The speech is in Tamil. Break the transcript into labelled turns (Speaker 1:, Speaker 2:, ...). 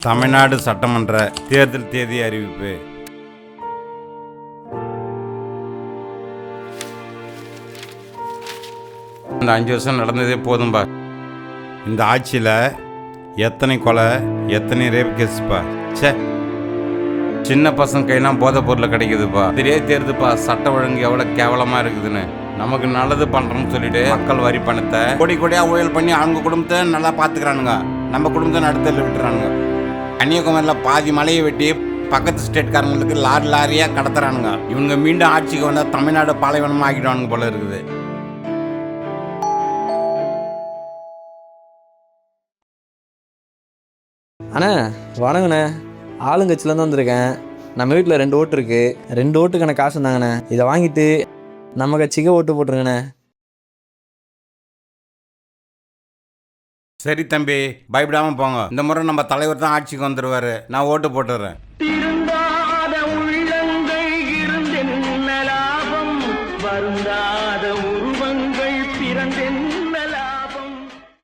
Speaker 1: தமிழ்நாடு சட்டமன்ற தேர்தல் தேதி அறிவிப்பு. இந்த 5 வருஷம் நடந்ததே போதும்பா. இந்த ஆட்சியில் எத்தனை கொலை, எத்தனை ரேப் கேஸ்ப்பா. சே, சின்ன பசங்க கையெல்லாம் போதை பொருள் கிடைக்குதுப்பா. இதுலேயே தெரியுதுப்பா சட்ட ஒழுங்கு எவ்வளோ கேவலமாக இருக்குதுன்னு. நமக்கு நல்லது பண்ணுறோம்னு சொல்லிட்டு மக்கள் வரி பணத்தை கோடி கோடியாக ஊழல் பண்ணி அவங்க குடும்பத்தை நல்லா பார்த்துக்கிறானுங்க, நம்ம குடும்பத்தை நடுத்தரில் விட்டுறானுங்க. கன்னியாகுமரியில் பாதி மலையை வெட்டி பக்கத்து ஸ்டேட்காரங்களுக்கு லாரியாக கடத்துறானுங்க. இவங்க மீண்டும் ஆட்சிக்கு வந்தால் தமிழ்நாடு பாலைவனமாக ஆக்கிடுவானுங்க போல இருக்குது.
Speaker 2: அண்ணா வணங்கண்ணே, ஆளுங்கட்சியிலேருந்து வந்திருக்கேன். நம்ம வீட்டில் 2 ஓட்டு இருக்குது. 2 ஓட்டுக்கான காசு இருந்தாங்கண்ணே. இதை வாங்கிட்டு நம்ம கட்சிக்கு ஓட்டு போட்டுருங்கண்ணே.
Speaker 1: சரி தம்பி, பயப்படாமல் போங்க. இந்த முறை நம்ம தலைவர் தான் ஆட்சிக்கு வந்துடுவார். நான் ஓட்டு போட்டுறேன்.
Speaker 3: திருந்தாத உள்ளங்கள் இருந்தென்ன லாபம், வருந்தாத